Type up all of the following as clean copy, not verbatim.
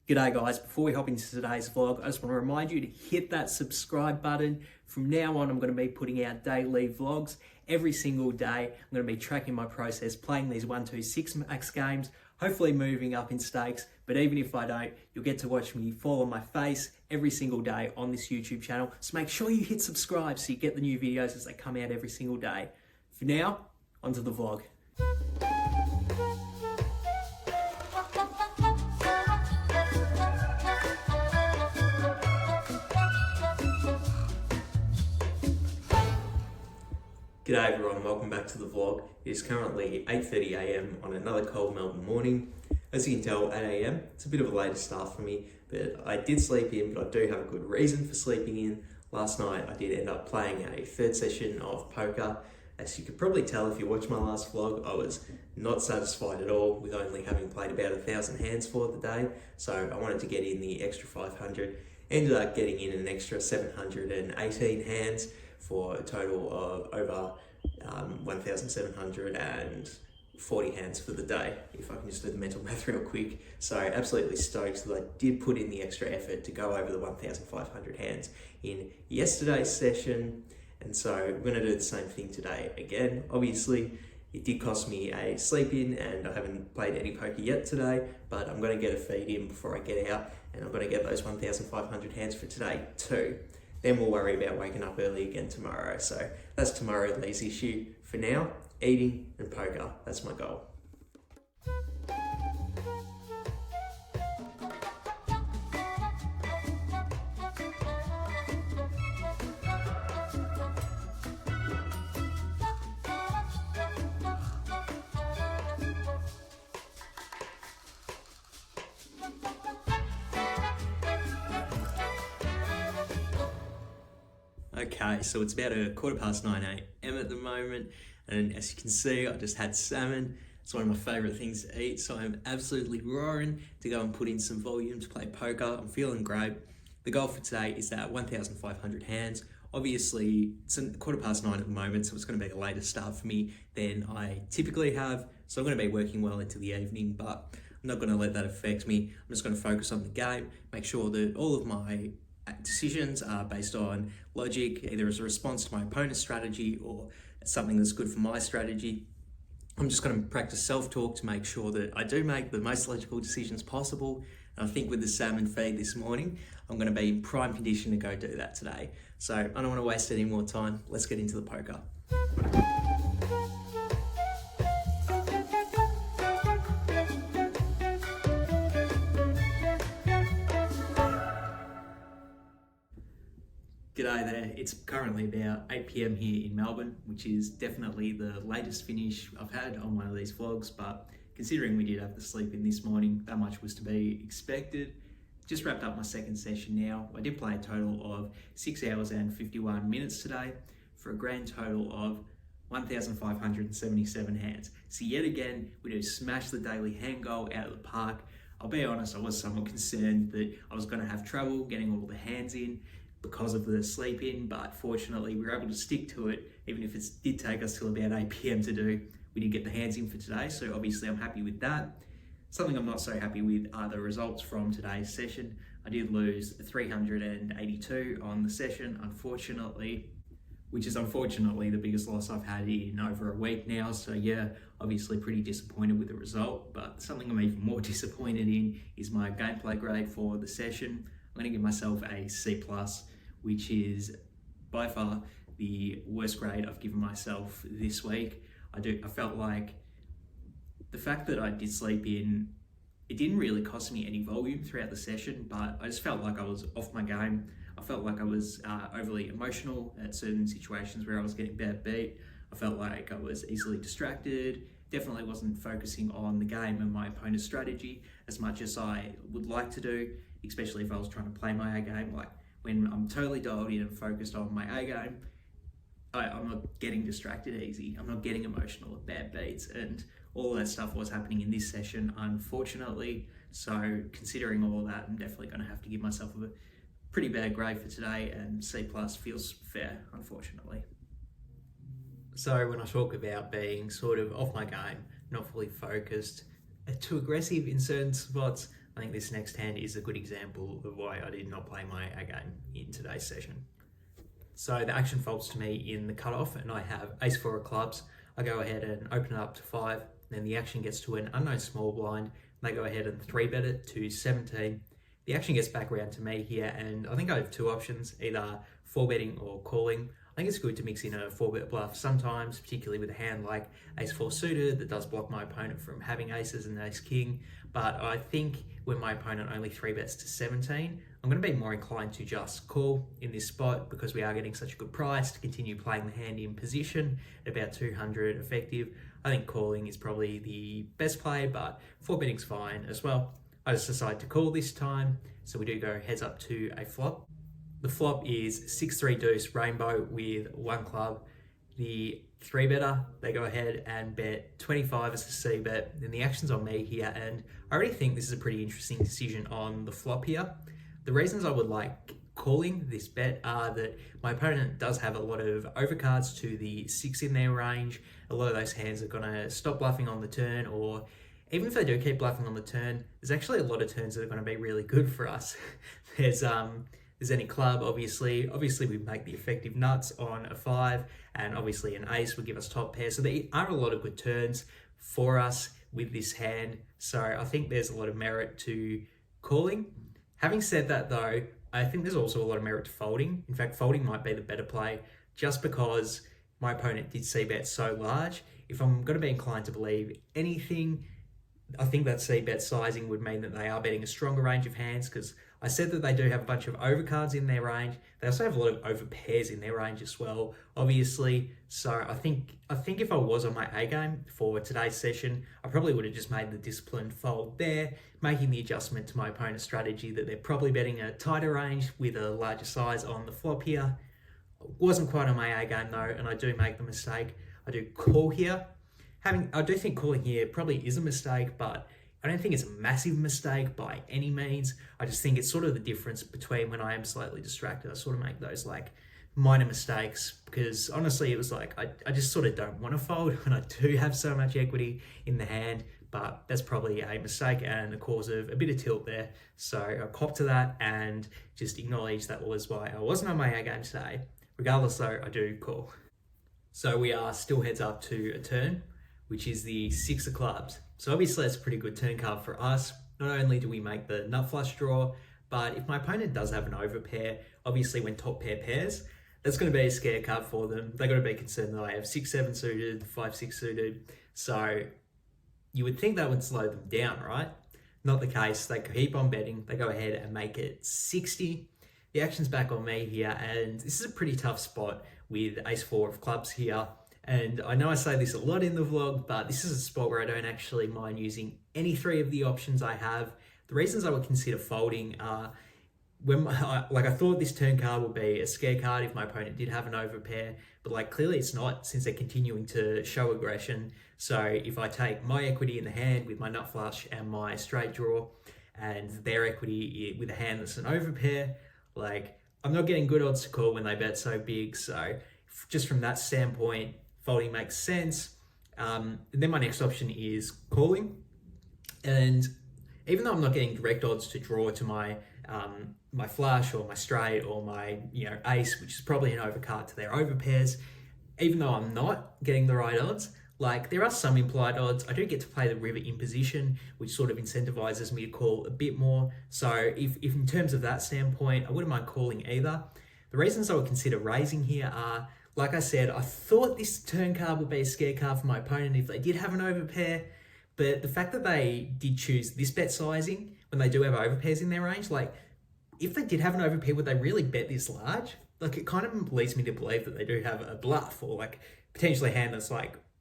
G'day guys, before we hop into today's vlog, I just want to remind you to hit that subscribe button. From now on, I'm going to be putting out daily vlogs every single day. I'm going to be tracking my process, playing these 1-2-6 max games, hopefully moving up in stakes. But even if I don't, you'll get to watch me fall on my face every single day on this YouTube channel. So make sure you hit subscribe so you get the new videos as they come out every single day. For now, onto the vlog. G'day everyone, welcome back to the vlog. It is currently 8:30 AM on another cold Melbourne morning. As you can tell, 8 AM, it's a bit of a later start for me, but I did sleep in, but I do have a good reason for sleeping in. Last night I did end up playing a third session of poker. As you could probably tell if you watched my last vlog, I was not satisfied at all with only having played about 1,000 hands for the day, so I wanted to get in the extra 500. Ended up getting in an extra 718 hands for a total of over 1,740 hands for the day, if I can just do the mental math real quick. So absolutely stoked that I did put in the extra effort to go over the 1,500 hands in yesterday's session, and so we're going to do the same thing today again. Obviously it did cost me a sleep in and I haven't played any poker yet today, but I'm going to get a feed in before I get out, and I'm going to get those 1,500 hands for today too. Then we'll worry about waking up early again tomorrow. So that's tomorrow, Leigh's issue. For now, eating and poker, that's my goal. Okay, so it's about 9:15 AM at the moment, and as you can see, I just had salmon. It's one of my favourite things to eat, so I'm absolutely roaring to go and put in some volume to play poker. I'm feeling great. The goal for today is that 1,500 hands. Obviously, it's 9:15 at the moment, so it's going to be a later start for me than I typically have, so I'm going to be working well into the evening, but I'm not going to let that affect me. I'm just going to focus on the game, make sure that all of my decisions are based on logic, either as a response to my opponent's strategy or something that's good for my strategy. I'm just going to practice self-talk to make sure that I do make the most logical decisions possible. And I think with the salmon feed this morning, I'm going to be in prime condition to go do that today. So I don't want to waste any more time. Let's get into the poker. G'day there, it's currently about 8 PM here in Melbourne, which is definitely the latest finish I've had on one of these vlogs, but considering we did have the sleep in this morning, that much was to be expected. Just wrapped up my second session now. I did play a total of 6 hours and 51 minutes today for a grand total of 1,577 hands. So yet again, we do smash the daily hand goal out of the park. I'll be honest, I was somewhat concerned that I was going to have trouble getting all the hands in because of the sleep in, but fortunately we were able to stick to it. Even if it did take us till about 8 PM to do, we did get the hands in for today, so obviously I'm happy with that. Something I'm not so happy with are the results from today's session. I did lose 382 on the session, unfortunately, which is unfortunately the biggest loss I've had in over a week now. So yeah, obviously pretty disappointed with the result, but something I'm even more disappointed in is my gameplay grade for the session. I'm going to give myself a C+, which is by far the worst grade I've given myself this week. I felt like the fact that I did sleep in, it didn't really cost me any volume throughout the session, but I just felt like I was off my game. I felt like I was overly emotional at certain situations where I was getting bad beat. I felt like I was easily distracted. Definitely wasn't focusing on the game and my opponent's strategy as much as I would like to do, especially if I was trying to play my A game. Like when I'm totally dialed in and focused on my A game, I'm not getting distracted easy. I'm not getting emotional at bad beats, and all of that stuff was happening in this session, unfortunately. So considering all of that, I'm definitely going to have to give myself a pretty bad grade for today, and C+ feels fair, unfortunately. So when I talk about being sort of off my game, not fully focused, too aggressive in certain spots, I think this next hand is a good example of why I did not play my A game in today's session. So the action folds to me in the cutoff, and I have ace-4 of clubs. I go ahead and open it up to 5, then the action gets to an unknown small blind, and they go ahead and 3-bet it to 17. The action gets back around to me here, and I think I have two options, either 4-betting or calling. I think it's good to mix in a 4-bet bluff sometimes, particularly with a hand like ace-4 suited that does block my opponent from having aces and ace-king. But I think when my opponent only 3-bets to 17, I'm going to be more inclined to just call in this spot because we are getting such a good price to continue playing the hand in position at about 200 effective. I think calling is probably the best play, but 4-betting's fine as well. I just decided to call this time, so we do go heads up to a flop. The flop is 6-3 deuce rainbow with 1 club. The 3-better, they go ahead and bet 25 as a C-bet. Then the action's on me here, and I already think this is a pretty interesting decision on the flop here. The reasons I would like calling this bet are that my opponent does have a lot of overcards to the 6 in their range. A lot of those hands are going to stop bluffing on the turn, or even if they do keep bluffing on the turn, there's actually a lot of turns that are going to be really good for us. There's any club, obviously we make the effective nuts on a 5, and obviously an ace would give us top pair. So there are a lot of good turns for us with this hand. So I think there's a lot of merit to calling. Having said that though, I think there's also a lot of merit to folding. In fact, folding might be the better play just because my opponent did C-bet so large. If I'm going to be inclined to believe anything, I think that C-bet sizing would mean that they are betting a stronger range of hands, because I said that they do have a bunch of overcards in their range. They also have a lot of overpairs in their range as well, obviously. So I think if I was on my A game for today's session, I probably would have just made the disciplined fold there, making the adjustment to my opponent's strategy that they're probably betting a tighter range with a larger size on the flop here. Wasn't quite on my A game though, and I do make the mistake. I do call here. I do think calling here probably is a mistake, but I don't think it's a massive mistake by any means. I just think it's sort of the difference between when I am slightly distracted. I sort of make those like minor mistakes because honestly, it was like, I just sort of don't want to fold when I do have so much equity in the hand, but that's probably a mistake and a cause of a bit of tilt there. So I cop to that and just acknowledge that was why I wasn't on my A game today. Regardless though, I do call. So we are still heads up to a turn, which is the 6 of clubs. So obviously that's a pretty good turn card for us. Not only do we make the nut flush draw, but if my opponent does have an overpair, obviously when top pair pairs, that's going to be a scare card for them. They're going to be concerned that I have 6-7 suited, 5-6 suited. So you would think that would slow them down, right? Not the case. They keep on betting. They go ahead and make it 60. The action's back on me here, and this is a pretty tough spot with ace-4 of clubs here. And I know I say this a lot in the vlog, but this is a spot where I don't actually mind using any 3 of the options I have. The reasons I would consider folding are I thought this turn card would be a scare card if my opponent did have an overpair, but clearly it's not, since they're continuing to show aggression. So if I take my equity in the hand with my nut flush and my straight draw, and their equity with a hand that's an overpair, I'm not getting good odds to call when they bet so big. So just from that standpoint, folding makes sense. And then my next option is calling. And even though I'm not getting direct odds to draw to my my flush or my straight or my ace, which is probably an overcard to their overpairs, even though I'm not getting the right odds, there are some implied odds. I do get to play the river in position, which sort of incentivizes me to call a bit more. So if in terms of that standpoint, I wouldn't mind calling either. The reasons I would consider raising here are, like I said, I thought this turn card would be a scare card for my opponent if they did have an overpair, but the fact that they did choose this bet sizing when they do have overpairs in their range, if they did have an overpair, would they really bet this large? It kind of leads me to believe that they do have a bluff or potentially a hand that's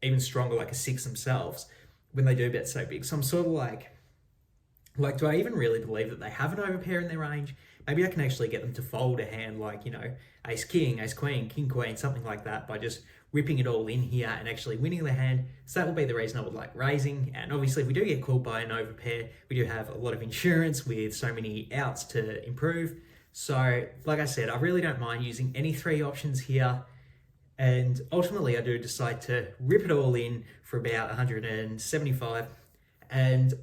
even stronger, like a 6 themselves, when they do bet so big. So I'm sort of do I even really believe that they have an overpair in their range? Maybe I can actually get them to fold a hand ace king, ace queen, king queen, something like that by just ripping it all in here and actually winning the hand. So that would be the reason I would like raising. And obviously if we do get called by an overpair, we do have a lot of insurance with so many outs to improve. So like I said, I really don't mind using any 3 options here. And ultimately I do decide to rip it all in for about 175. And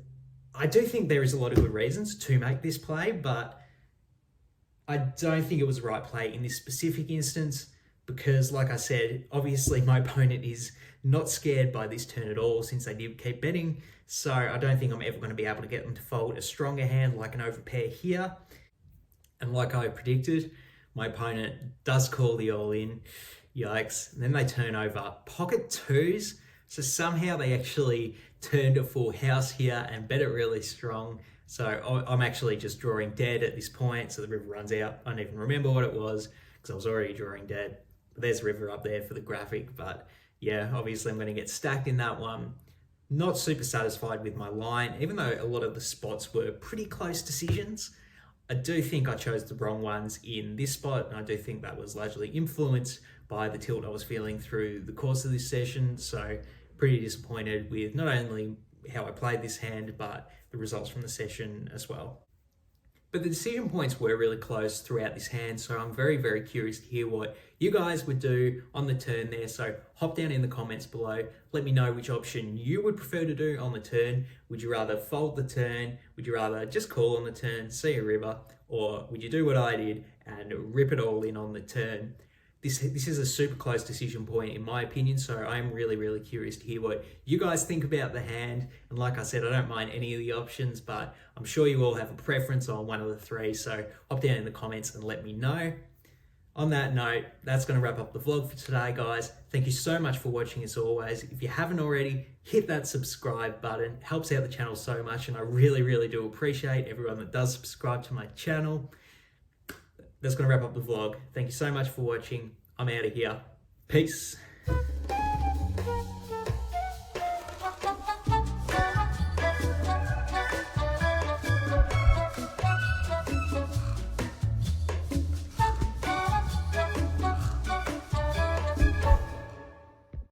I do think there is a lot of good reasons to make this play, but I don't think it was the right play in this specific instance because, like I said, obviously my opponent is not scared by this turn at all since they did keep betting. So I don't think I'm ever going to be able to get them to fold a stronger hand like an overpair here. And like I predicted, my opponent does call the all-in. Yikes. And then they turn over pocket twos. So somehow they actually turned a full house here and bet it really strong. So I'm actually just drawing dead at this point. So the river runs out. I don't even remember what it was because I was already drawing dead. But there's river up there for the graphic. But yeah, obviously I'm going to get stacked in that one. Not super satisfied with my line, even though a lot of the spots were pretty close decisions. I do think I chose the wrong ones in this spot, and I do think that was largely influenced by the tilt I was feeling through the course of this session. So pretty disappointed with not only how I played this hand, but the results from the session as well. But the decision points were really close throughout this hand, so I'm very, very curious to hear what you guys would do on the turn there. So hop down in the comments below. Let me know which option you would prefer to do on the turn. Would you rather fold the turn? Would you rather just call on the turn, see a river? Or would you do what I did and rip it all in on the turn? This is a super close decision point in my opinion, so I'm really, really curious to hear what you guys think about the hand. And like I said, I don't mind any of the options, but I'm sure you all have a preference on one of the three, so hop down in the comments and let me know. On that note, that's going to wrap up the vlog for today, guys. Thank you so much for watching as always. If you haven't already, hit that subscribe button. It helps out the channel so much, and I really, really do appreciate everyone that does subscribe to my channel. That's going to wrap up the vlog. Thank you so much for watching. I'm out of here. Peace.